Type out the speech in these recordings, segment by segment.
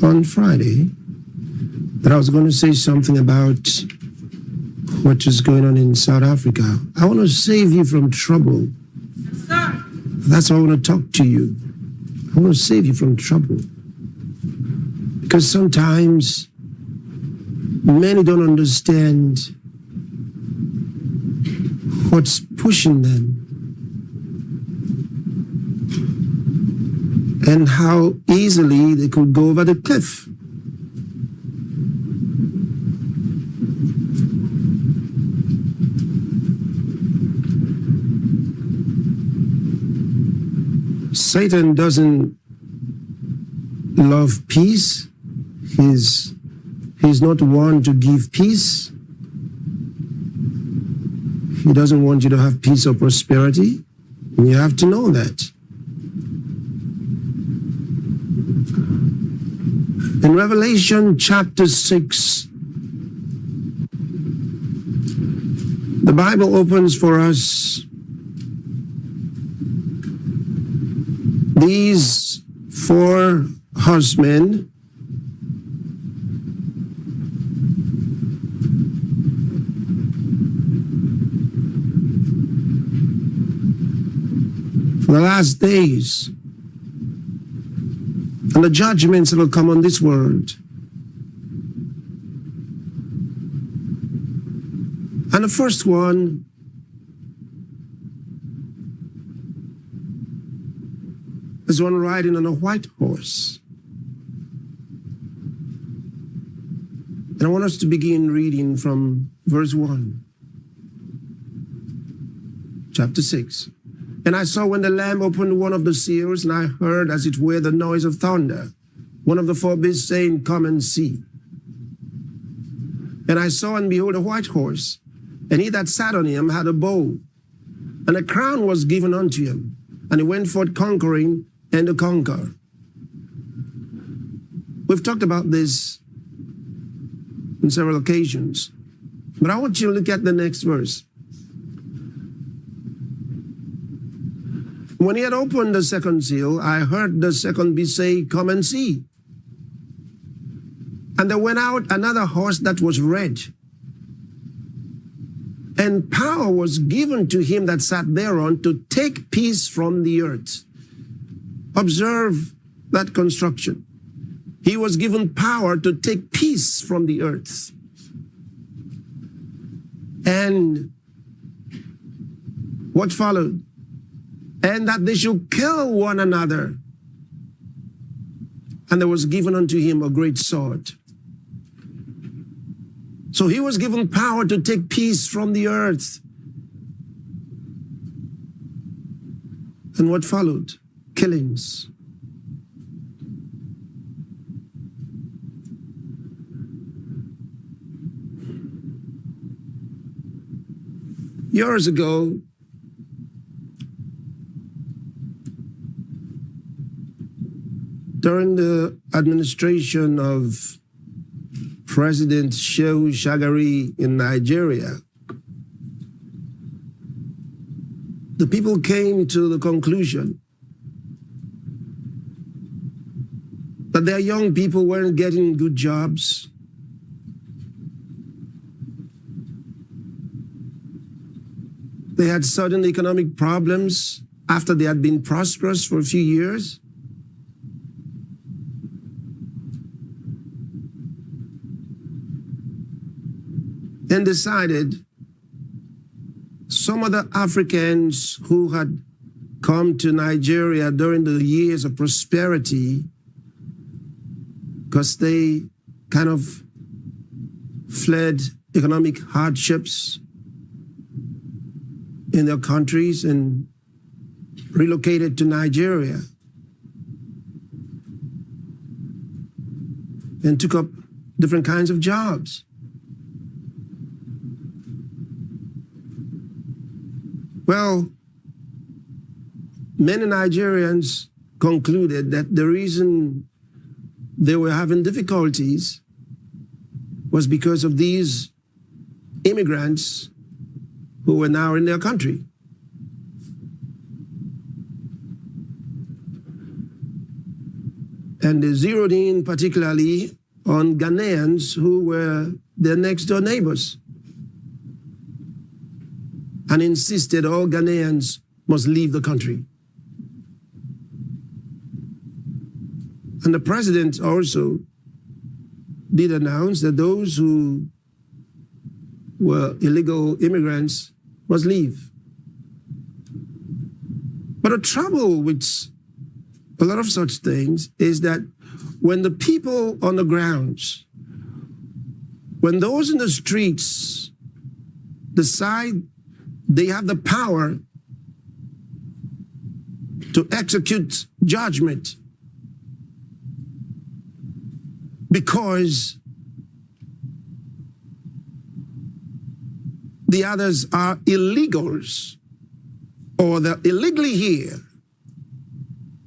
on Friday that I was going to say something about what is going on in South Africa. I want to save you from trouble. Yes, sir. That's why I want to talk to you. I want to save you from trouble. Because sometimes many don't understand what's pushing them and how easily they could go over the cliff. Satan doesn't love peace. He's not one to give peace. He doesn't want you to have peace or prosperity. And you have to know that. In Revelation chapter 6, the Bible opens for us these four horsemen for the last days and the judgments that will come on this world. And the first one is one riding on a white horse. And I want us to begin reading from verse 1, chapter 6. And I saw when the Lamb opened one of the seals, and I heard as it were the noise of thunder, one of the four beasts saying, "Come and see." And I saw and behold a white horse, and he that sat on him had a bow, and a crown was given unto him, and he went forth conquering and to conquer. We've talked about this on several occasions, but I want you to look at the next verse. When he had opened the second seal, I heard the second beast say, "Come and see." And there went out another horse that was red, and power was given to him that sat thereon to take peace from the earth. Observe that construction. He was given power to take peace from the earth. And what followed? And that they should kill one another. And there was given unto him a great sword. So he was given power to take peace from the earth. And what followed? Killings. Years ago, during the administration of President Shehu Shagari in Nigeria, the people came to the conclusion that their young people weren't getting good jobs. They had sudden economic problems after they had been prosperous for a few years. And decided some of the Africans who had come to Nigeria during the years of prosperity, because they kind of fled economic hardships in their countries and relocated to Nigeria and took up different kinds of jobs. Well, many Nigerians concluded that the reason they were having difficulties was because of these immigrants who were now in their country. And they zeroed in particularly on Ghanaians who were their next door neighbors and insisted all Ghanaians must leave the country. And the president also did announce that those who were illegal immigrants must leave. But the trouble with a lot of such things is that when the people on the grounds, when those in the streets decide they have the power to execute judgment because the others are illegals or they're illegally here,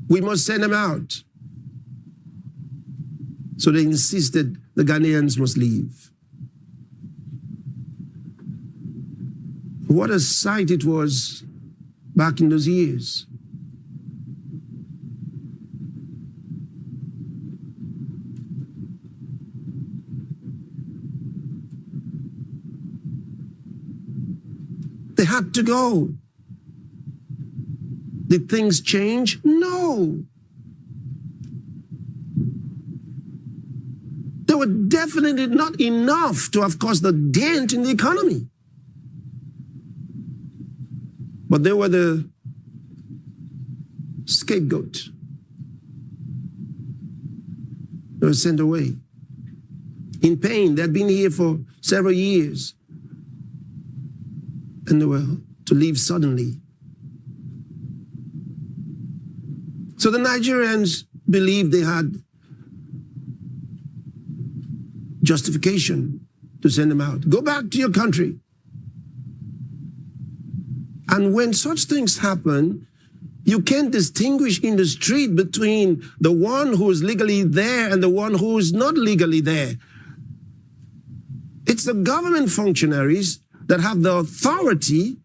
we must send them out. So they insisted the Ghanaians must leave. What a sight it was back in those years. They had to go. Did things change? No. They were definitely not enough to have caused a dent in the economy. But they were the scapegoat. They were sent away. In pain, they'd been here for several years. And they were to leave suddenly. So the Nigerians believed they had justification to send them out. Go back to your country. And when such things happen, you can't distinguish in the street between the one who is legally there and the one who is not legally there. It's the government functionaries that have the authority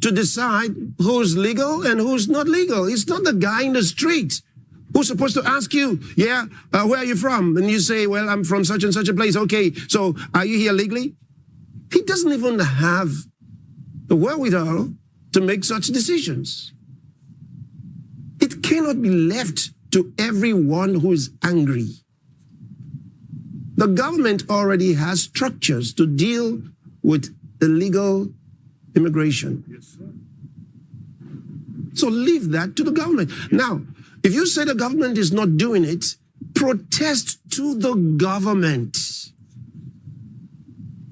to decide who's legal and who's not legal. It's not the guy in the street who's supposed to ask you, where are you from? And you say, well, I'm from such and such a place. Okay, so are you here legally? He doesn't even have the wherewithal to make such decisions. It cannot be left to everyone who is angry. The government already has structures to deal with illegal immigration. Yes, sir. So leave that to the government. Now, if you say the government is not doing it, protest to the government.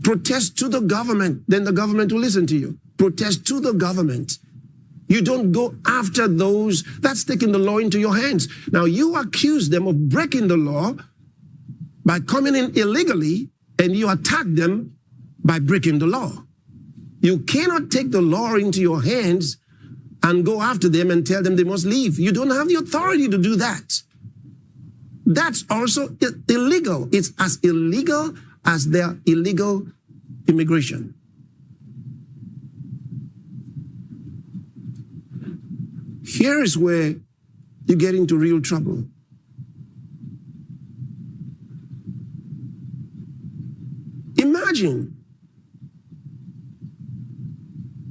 Protest to the government, then the government will listen to you. Protest to the government. You don't go after those. That's taking the law into your hands. Now, you accuse them of breaking the law by coming in illegally, and you attack them by breaking the law. You cannot take the law into your hands and go after them and tell them they must leave. You don't have the authority to do that. That's also illegal. It's as illegal as their illegal immigration. Here is where you get into real trouble. Imagine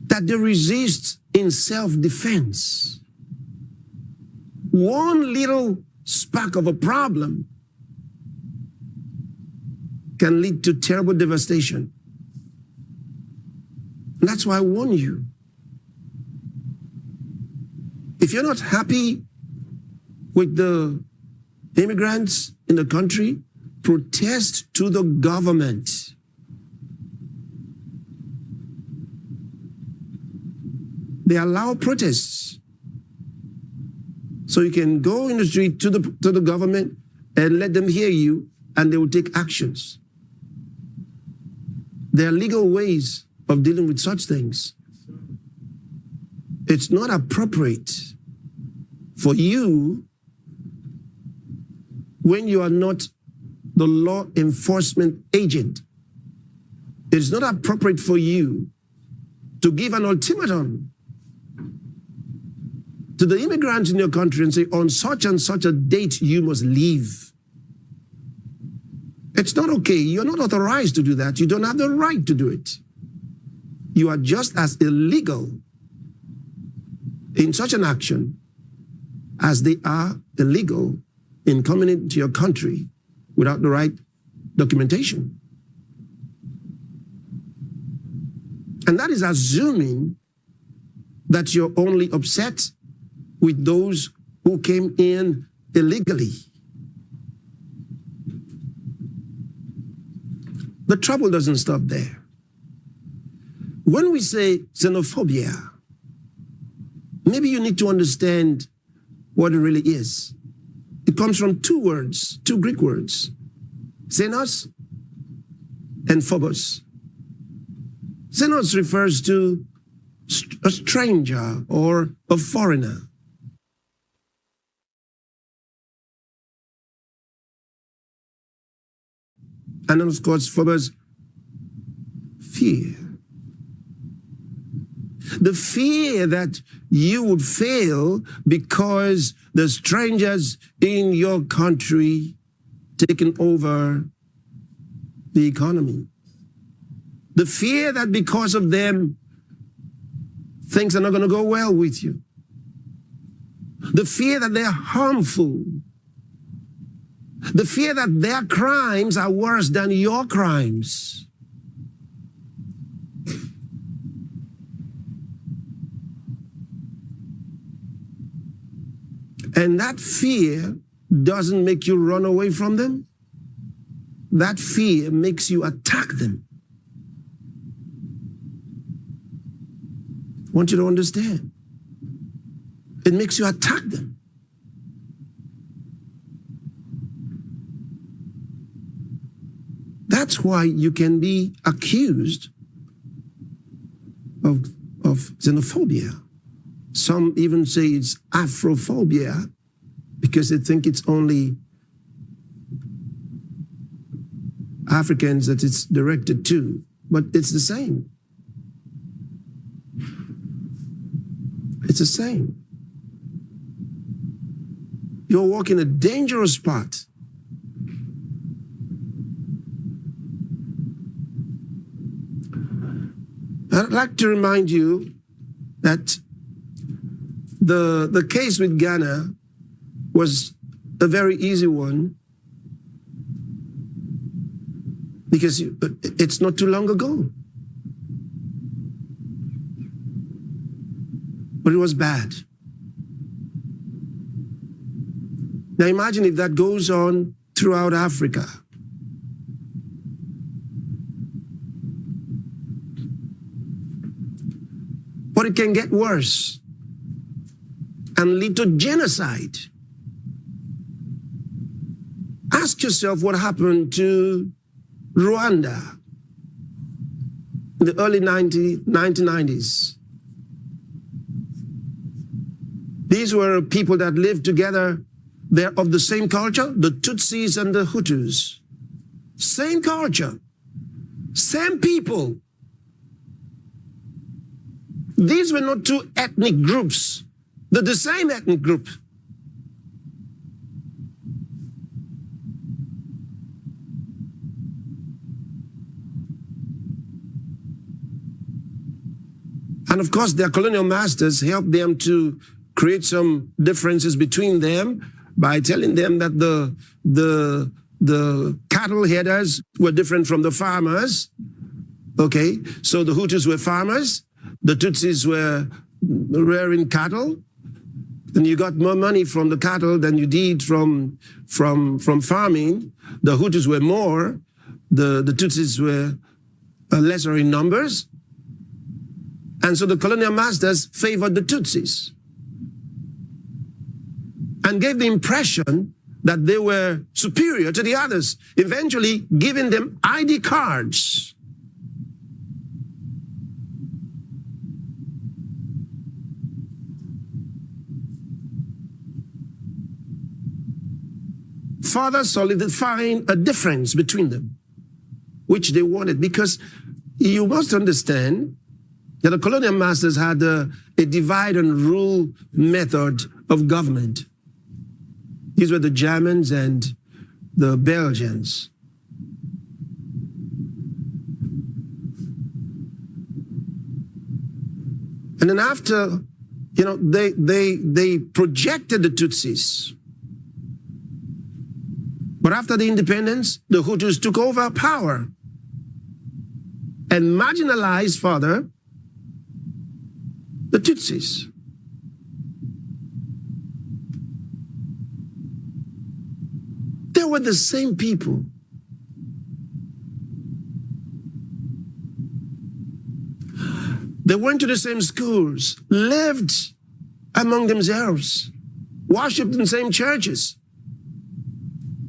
that they resist in self-defense. One little spark of a problem can lead to terrible devastation. And that's why I warn you. If you're not happy with the immigrants in the country, protest to the government. They allow protests. So you can go in the street to the government and let them hear you, and they will take actions. There are legal ways of dealing with such things. It's not appropriate for you, when you are not the law enforcement agent, it's not appropriate for you to give an ultimatum to the immigrants in your country and say, on such and such a date, you must leave. It's not okay. You're not authorized to do that. You don't have the right to do it. You are just as illegal in such an action as they are illegal in coming into your country without the right documentation. And that is assuming that you're only upset with those who came in illegally. The trouble doesn't stop there. When we say xenophobia, maybe you need to understand what it really is. It comes from two words, two Greek words, xenos and phobos. Xenos refers to a stranger or a foreigner. And then, of course, phobos, fear. The fear that you would fail because the strangers in your country taking over the economy. The fear that because of them, things are not going to go well with you. The fear that they're harmful. The fear that their crimes are worse than your crimes. And that fear doesn't make you run away from them. That fear makes you attack them. I want you to understand. It makes you attack them. That's why you can be accused of xenophobia. Some even say it's Afrophobia because they think it's only Africans that it's directed to, but it's the same. It's the same. You're walking a dangerous spot. I'd like to remind you that the case with Ghana was a very easy one because it's not too long ago. But it was bad. Now imagine if that goes on throughout Africa. But it can get worse and lead to genocide. Ask yourself what happened to Rwanda in the early 1990s. These were people that lived together. They're of the same culture, the Tutsis and the Hutus. Same culture, same people. These were not two ethnic groups. They're the same ethnic group. And of course, their colonial masters helped them to create some differences between them by telling them that the cattle headers were different from the farmers. Okay, so the Hutus were farmers, the Tutsis were rearing cattle, and you got more money from the cattle than you did from farming. The Hutus were more, the Tutsis were lesser in numbers. And so the colonial masters favored the Tutsis and gave the impression that they were superior to the others, eventually giving them ID cards. Further solidifying a difference between them, which they wanted, because you must understand that the colonial masters had a divide and rule method of government. These were the Germans and the Belgians. And then after, they projected the Tutsis. But after the independence, the Hutus took over power and marginalized further the Tutsis. They were the same people. They went to the same schools, lived among themselves, worshipped in the same churches,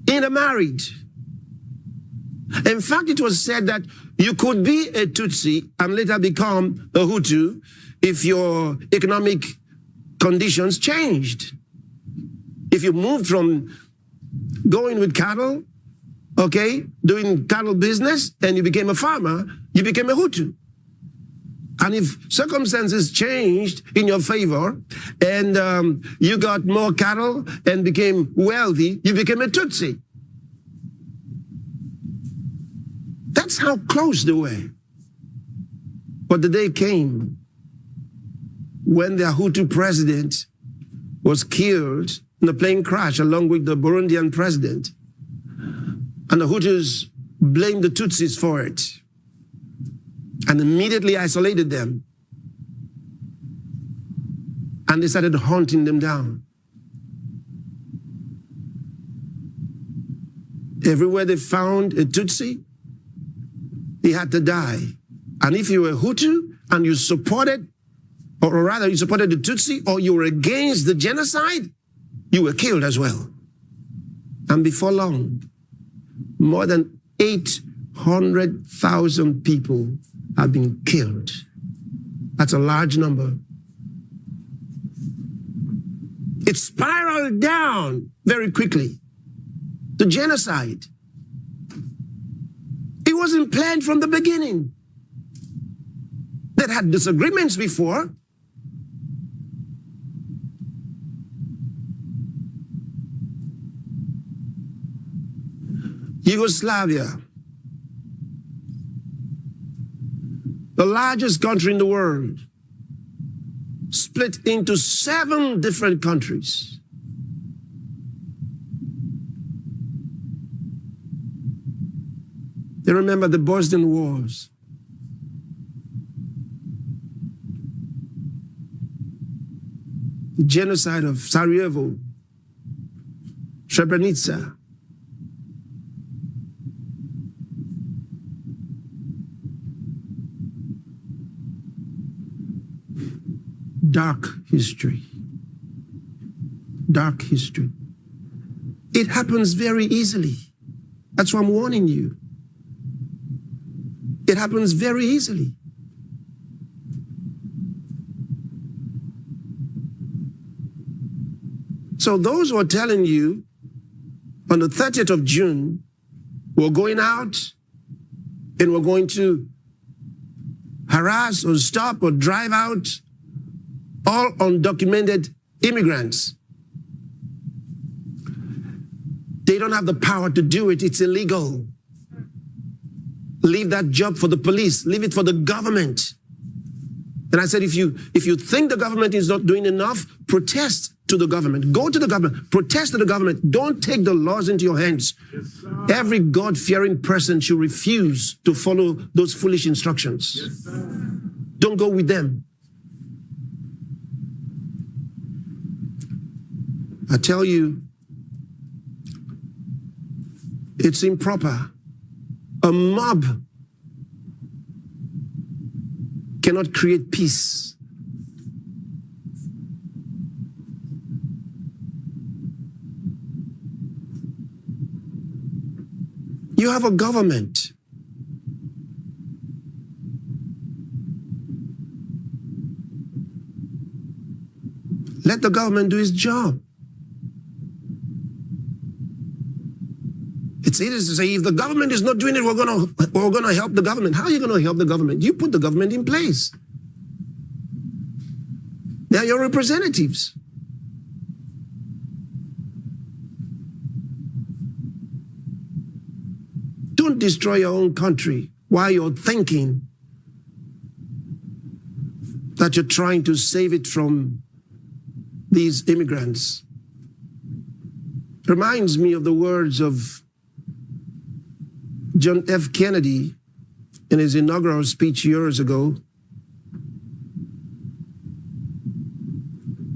intermarried. In fact, it was said that you could be a Tutsi and later become a Hutu if your economic conditions changed. If you moved from going with cattle, doing cattle business, and you became a farmer, you became a Hutu. And if circumstances changed in your favor and you got more cattle and became wealthy, you became a Tutsi. That's how close they were. But the day came when their Hutu president was killed in a plane crash along with the Burundian president. And the Hutus blamed the Tutsis for it and immediately isolated them. And they started hunting them down. Everywhere they found a Tutsi, he had to die. And if you were Hutu and you supported, or rather you supported the Tutsi, or you were against the genocide, you were killed as well. And before long, more than 800,000 people have been killed. That's a large number. It spiraled down very quickly. The genocide. It wasn't planned from the beginning. They had disagreements before. Yugoslavia, the largest country in the world, split into 7 different countries. They remember the Bosnian Wars. The genocide of Sarajevo, Srebrenica. Dark history. Dark history. It happens very easily. That's why I'm warning you. It happens very easily. So those who are telling you on the 30th of June, we're going out and we're going to harass or stop or drive out all undocumented immigrants. They don't have the power to do it. It's illegal. Leave that job for the police. Leave it for the government. And I said, if you think the government is not doing enough, protest to the government. Go to the government. Protest to the government. Don't take the laws into your hands. Yes, every God-fearing person should refuse to follow those foolish instructions. Yes, don't go with them. I tell you, it's improper. A mob cannot create peace. You have a government. Let the government do its job. It's easy to say, if the government is not doing it, we're gonna help the government. How are you gonna help the government? You put the government in place. They are your representatives. Don't destroy your own country while you're thinking that you're trying to save it from these immigrants. Reminds me of the words of John F. Kennedy in his inaugural speech years ago.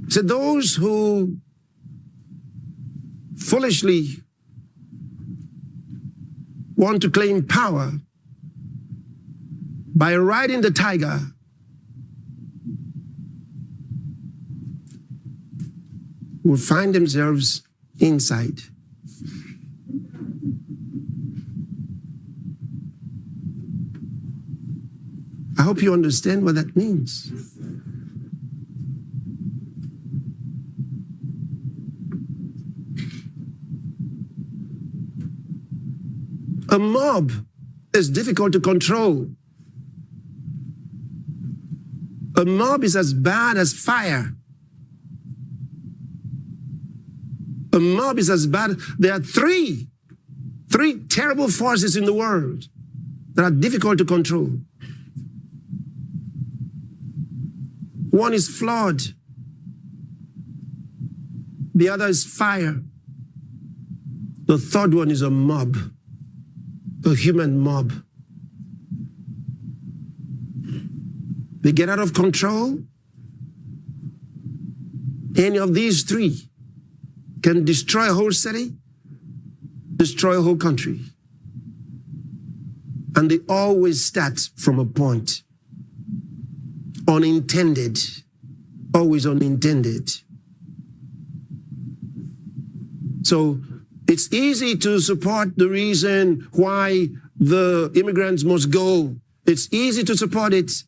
He said, those who foolishly want to claim power by riding the tiger will find themselves inside. I hope you understand what that means. A mob is difficult to control. A mob is as bad as fire. A mob is as bad. There are three terrible forces in the world that are difficult to control. One is flood. The other is fire. The third one is a mob, a human mob. They get out of control. Any of these three can destroy a whole city, destroy a whole country. And they always start from a point. Unintended, always unintended. So it's easy to support the reason why the immigrants must go. It's easy to support it.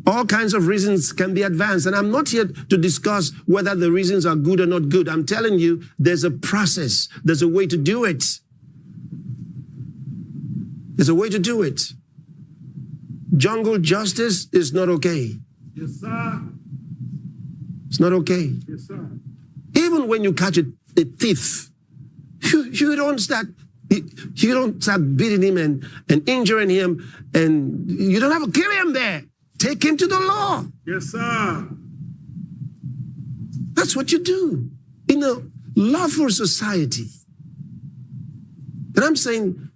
All kinds of reasons can be advanced. And I'm not here to discuss whether the reasons are good or not good. I'm telling you, there's a process. There's a way to do it. There's a way to do it. Jungle justice is not okay. Yes, sir. It's not okay. Yes, sir. Even when you catch a thief, you don't start beating him and injuring him, and you don't have to kill him there. Take him to the law. Yes, sir. That's what you do in a lawful society. And I'm saying,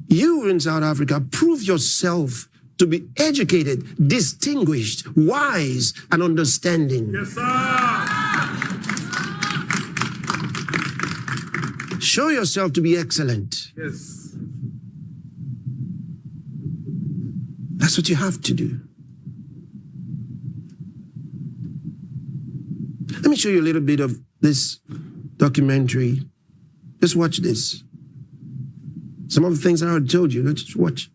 you in South Africa, prove yourself to be educated, distinguished, wise, and understanding. Yes, sir. Show yourself to be excellent. Yes. That's what you have to do. Let me show you a little bit of this documentary. Just watch this. Some of the things I already told you. Let's just watch.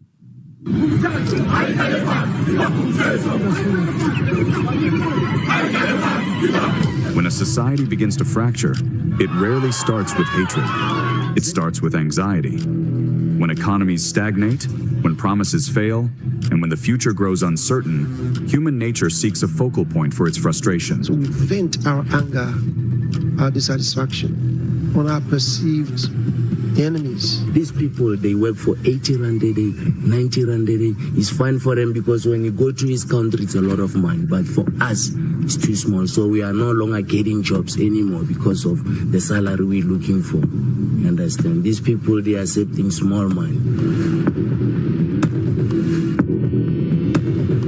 When a society begins to fracture, it rarely starts with hatred. It starts with anxiety. When economies stagnate, when promises fail, and when the future grows uncertain, human nature seeks a focal point for its frustration. So we vent our anger, our dissatisfaction on our perceived enemies. These people, they work for 80 rand a day, 90 rand a day. It's fine for them because when you go to his country, it's a lot of money. But for us, it's too small. So we are no longer getting jobs anymore because of the salary we're looking for. You understand? These people, they are accepting small money.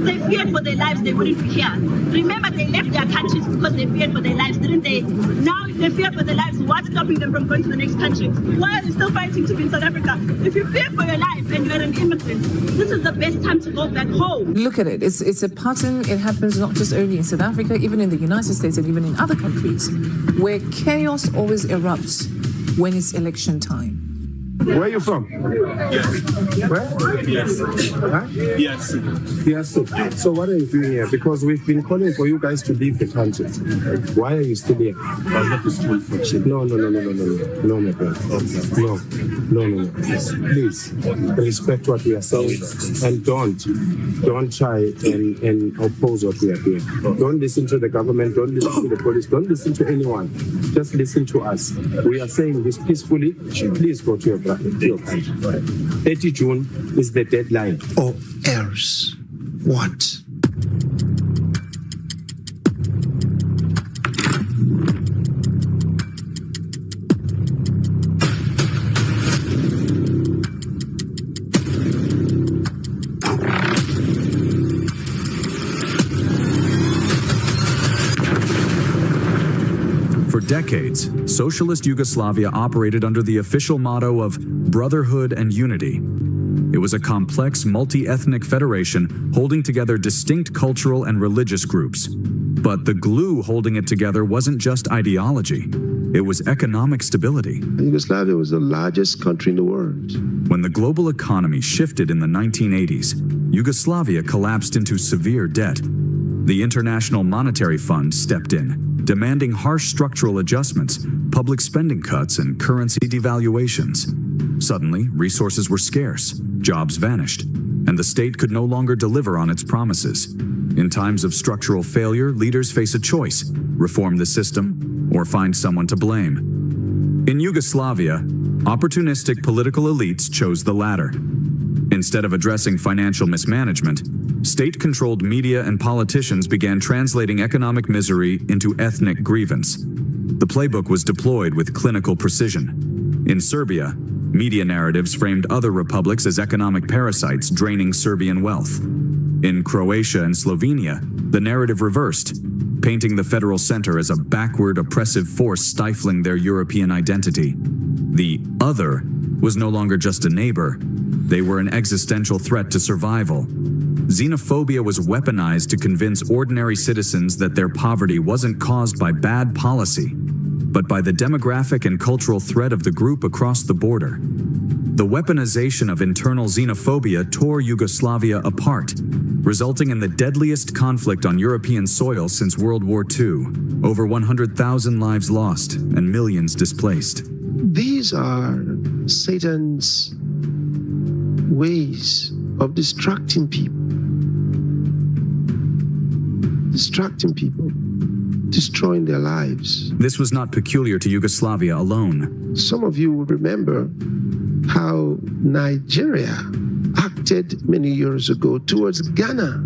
They feared for their lives, they wouldn't be here. Remember, they left their countries because they feared for their lives, didn't they? Now, if they fear for their lives, what's stopping them from going to the next country? Why are they still fighting to be in South Africa? If you fear for your life and you're an immigrant, this is the best time to go back home. Look at it. It's a pattern. It happens not just only in South Africa, even in the United States and even in other countries, where chaos always erupts when it's election time. Where are you from? Where? Huh? Yes. Yes. So what are you doing here? Because we've been calling for you guys to leave the country. Why are you still here? I'm not to school for children. No, my friend. No. Please respect what we are saying and don't try and oppose what we are doing. Don't listen to the government. Don't listen to the police. Don't listen to anyone. Just listen to us. We are saying this peacefully. Please go to your country. 30 June is the deadline. Or else what? For decades, socialist Yugoslavia operated under the official motto of brotherhood and unity. It was a complex, multi-ethnic federation holding together distinct cultural and religious groups. But the glue holding it together wasn't just ideology, it was economic stability. Yugoslavia was the largest country in the world. When the global economy shifted in the 1980s, Yugoslavia collapsed into severe debt. The International Monetary Fund stepped in, demanding harsh structural adjustments, public spending cuts, and currency devaluations. Suddenly, resources were scarce, jobs vanished, and the state could no longer deliver on its promises. In times of structural failure, leaders face a choice: reform the system or find someone to blame. In Yugoslavia, opportunistic political elites chose the latter. Instead of addressing financial mismanagement, state-controlled media and politicians began translating economic misery into ethnic grievance. The playbook was deployed with clinical precision. In Serbia, media narratives framed other republics as economic parasites draining Serbian wealth. In Croatia and Slovenia, the narrative reversed, painting the federal center as a backward, oppressive force stifling their European identity. The other was no longer just a neighbor. They were an existential threat to survival. Xenophobia was weaponized to convince ordinary citizens that their poverty wasn't caused by bad policy, but by the demographic and cultural threat of the group across the border. The weaponization of internal xenophobia tore Yugoslavia apart, resulting in the deadliest conflict on European soil since World War II. Over 100,000 lives lost and millions displaced. These are Satan's ways of distracting people, destroying their lives. This was not peculiar to Yugoslavia alone. Some of you will remember how Nigeria acted many years ago towards Ghana,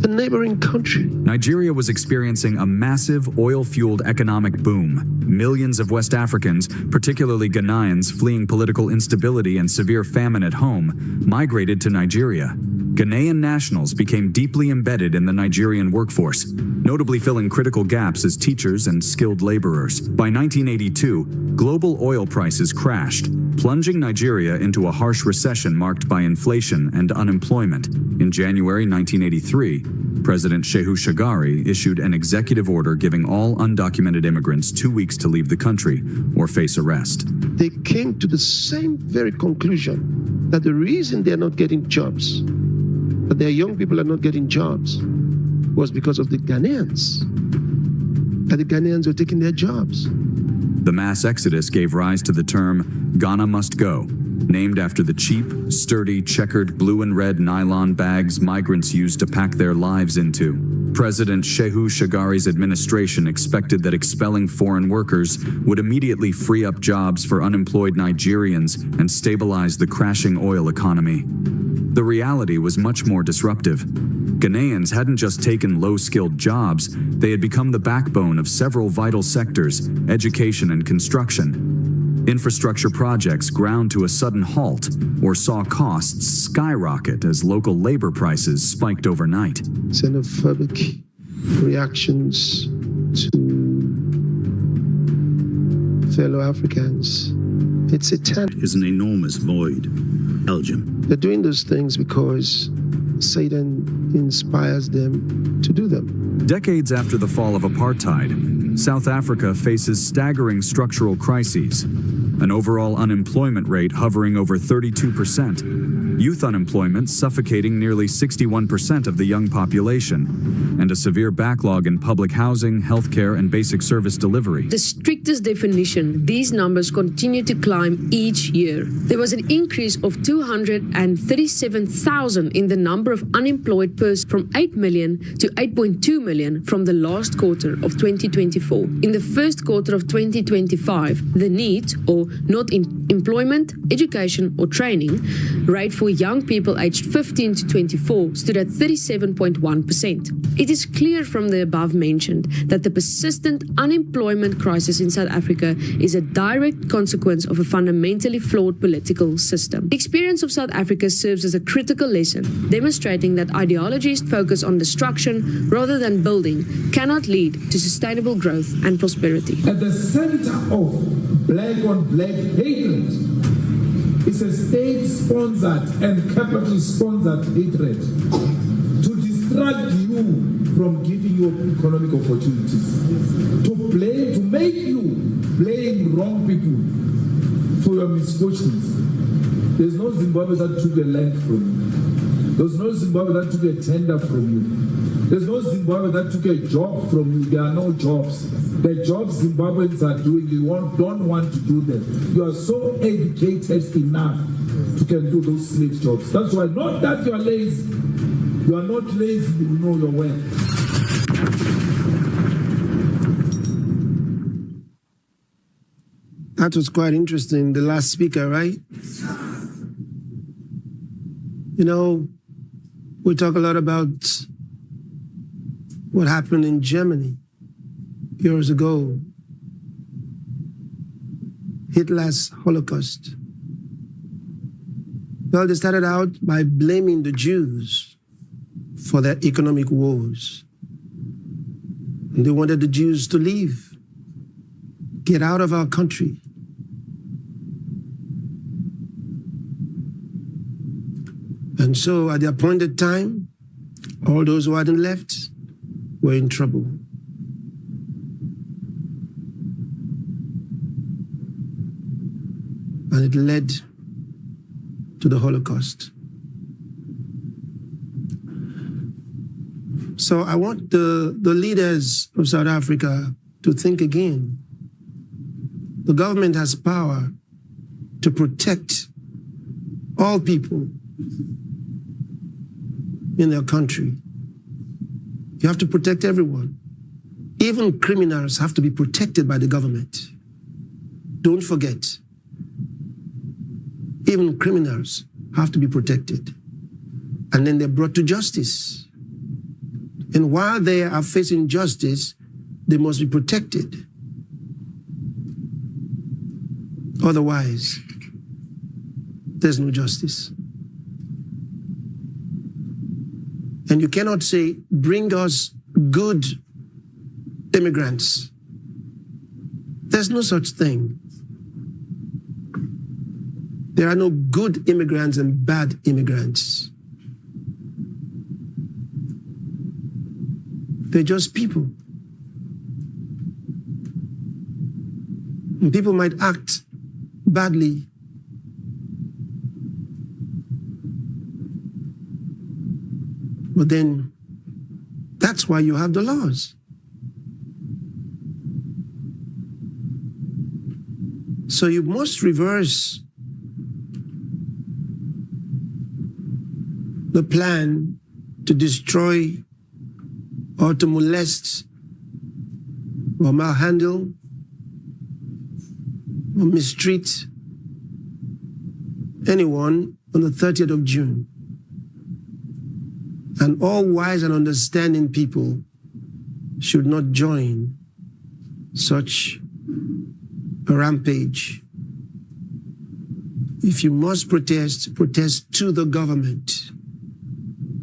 a neighboring country. Nigeria was experiencing a massive oil-fueled economic boom. Millions of West Africans, particularly Ghanaians fleeing political instability and severe famine at home, migrated to Nigeria. Ghanaian nationals became deeply embedded in the Nigerian workforce, notably filling critical gaps as teachers and skilled laborers. By 1982, global oil prices crashed, plunging Nigeria into a harsh recession marked by inflation and unemployment. In January 1983, President Shehu Shagari issued an executive order giving all undocumented immigrants 2 weeks to leave the country or face arrest. They came to the same very conclusion that the reason they're not getting jobs, that their young people are not getting jobs, was because of the Ghanaians, that the Ghanaians were taking their jobs. The mass exodus gave rise to the term Ghana must go, named after the cheap, sturdy, checkered blue and red nylon bags migrants used to pack their lives into. President Shehu Shagari's administration expected that expelling foreign workers would immediately free up jobs for unemployed Nigerians and stabilize the crashing oil economy. The reality was much more disruptive. Ghanaians hadn't just taken low-skilled jobs, they had become the backbone of several vital sectors, education and construction. Infrastructure projects ground to a sudden halt or saw costs skyrocket as local labor prices spiked overnight. Xenophobic reactions to fellow Africans. It's a tent. Is an enormous void. Belgium. They're doing those things because Satan inspires them to do them. Decades after the fall of apartheid, South Africa faces staggering structural crises. an overall unemployment rate hovering over 32%, youth unemployment suffocating nearly 61% of the young population, and a severe backlog in public housing, healthcare, and basic service delivery. The strictest definition, these numbers continue to climb each year. There was an increase of 237,000 in the number of unemployed persons from 8 million to 8.2 million from the last quarter of 2024. In the first quarter of 2025, the NEET, or not in employment, education or training, rate for young people aged 15 to 24 stood at 37.1%. It is clear from the above mentioned that the persistent unemployment crisis in South Africa is a direct consequence of a fundamentally flawed political system. The experience of South Africa serves as a critical lesson, demonstrating that ideologies focused on destruction rather than building cannot lead to sustainable growth and prosperity. At the center of black-on-black hatred is a state-sponsored and capital-sponsored hatred to distract you from giving you economic opportunities, to make you blame wrong people for your misfortunes. There's no Zimbabwe that took a land from you. There's no Zimbabwe that took a tender from you. There's no Zimbabwe that took a job from you. There are no jobs. The jobs Zimbabweans are doing, you don't want to do them. You are so educated enough to can do those slave jobs. That's why, not that you are lazy. You are not lazy, you know your worth. That was quite interesting, the last speaker, right? You know, we talk a lot about what happened in Germany years ago, Hitler's Holocaust. Well, they started out by blaming the Jews for their economic woes. And they wanted the Jews to leave, get out of our country. And so at the appointed time, all those who hadn't left were in trouble. And it led to the Holocaust. So I want the leaders of South Africa to think again. The government has power to protect all people in their country. You have to protect everyone. Even criminals have to be protected by the government. Don't forget. Even criminals have to be protected. And then they're brought to justice. And while they are facing justice, they must be protected. Otherwise, there's no justice. And you cannot say, bring us good immigrants. There's no such thing. There are no good immigrants and bad immigrants. They're just people. And people might act badly. But then, that's why you have the laws. So you must reverse the plan to destroy or to molest or malhandle or mistreat anyone on the 30th of June. And all wise and understanding people should not join such a rampage. If you must protest, protest to the government.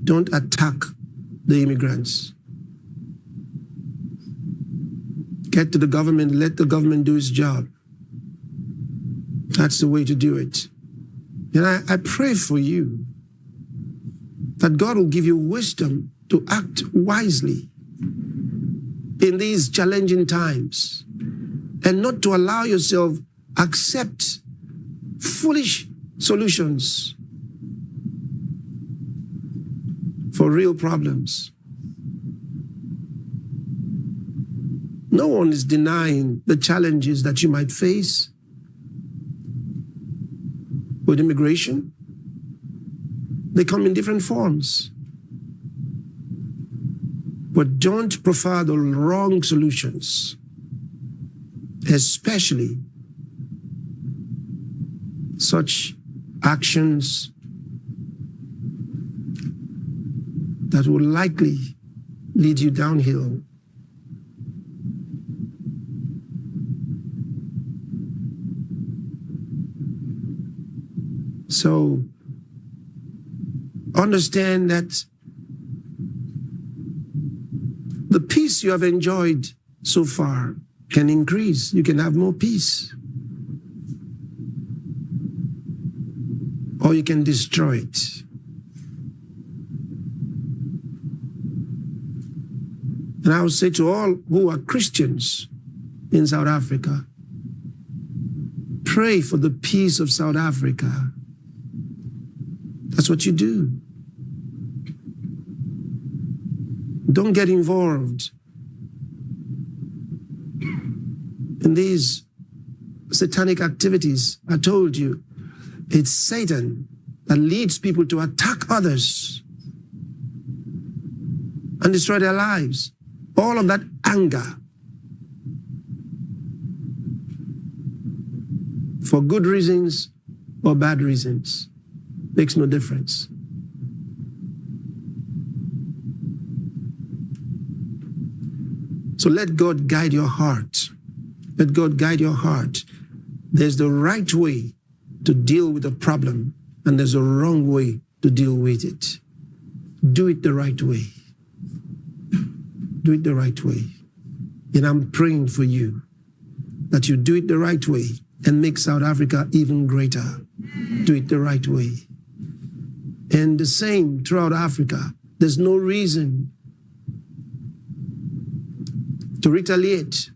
Don't attack the immigrants. Get to the government, let the government do its job. That's the way to do it. And I pray for you that God will give you wisdom to act wisely in these challenging times and not to allow yourself accept foolish solutions for real problems. No one is denying the challenges that you might face with immigration. They come in different forms. But don't prefer the wrong solutions, especially such actions that will likely lead you downhill. So understand that the peace you have enjoyed so far can increase. You can have more peace. Or you can destroy it. And I would say to all who are Christians in South Africa, pray for the peace of South Africa. That's what you do. Don't get involved in these satanic activities. I told you, it's Satan that leads people to attack others and destroy their lives. All of that anger, for good reasons or bad reasons, makes no difference. So let God guide your heart. Let God guide your heart. There's the right way to deal with a problem, and there's a wrong way to deal with it. Do it the right way. Do it the right way. And I'm praying for you that you do it the right way and make South Africa even greater. Do it the right way. And the same throughout Africa. There's no reason to retaliate.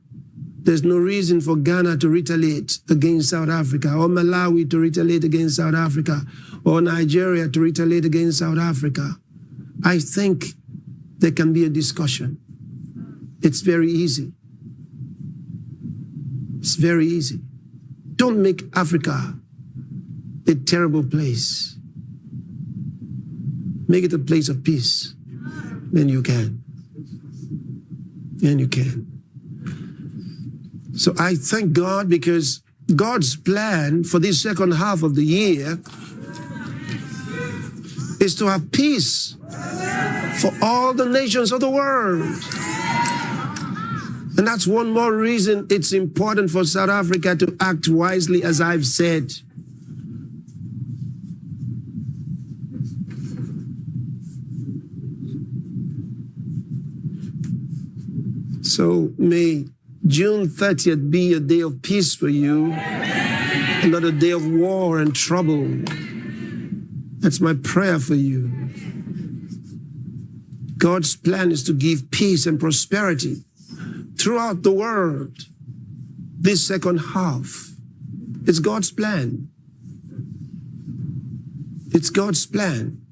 There's no reason for Ghana to retaliate against South Africa, or Malawi to retaliate against South Africa, or Nigeria to retaliate against South Africa. I think there can be a discussion. It's very easy. It's very easy. Don't make Africa a terrible place. Make it a place of peace. Then you can. Then you can. So I thank God, because God's plan for this second half of the year is to have peace for all the nations of the world. And that's one more reason it's important for South Africa to act wisely, as I've said. So may June 30th be a day of peace for you, not a day of war and trouble. That's my prayer for you. God's plan is to give peace and prosperity throughout the world this second half. It's God's plan. It's God's plan.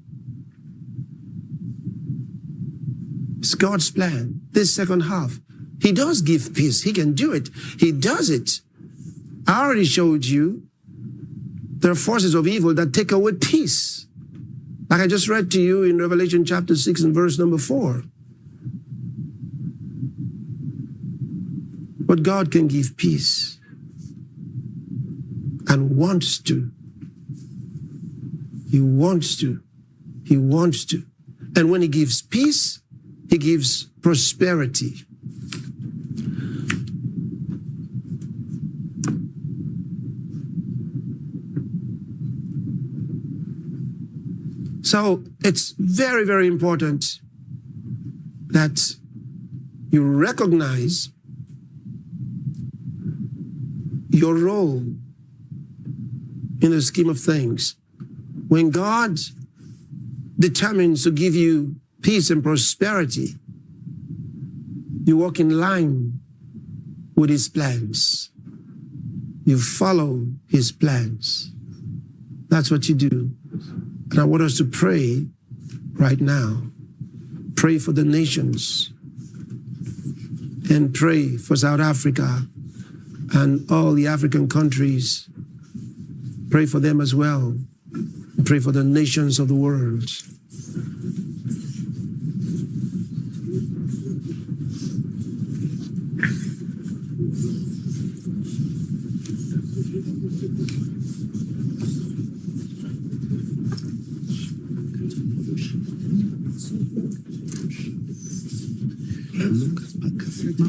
It's God's plan this second half. He does give peace. He can do it. He does it. I already showed you there are forces of evil that take away peace. Like I just read to you in Revelation chapter 6 and verse number 4. But God can give peace and wants to. He wants to. He wants to. And when he gives peace, he gives prosperity. So it's very, very important that you recognize your role in the scheme of things. When God determines to give you peace and prosperity, you walk in line with his plans. You follow his plans. That's what you do. And I want us to pray right now. Pray for the nations. And pray for South Africa and all the African countries. Pray for them as well. Pray for the nations of the world.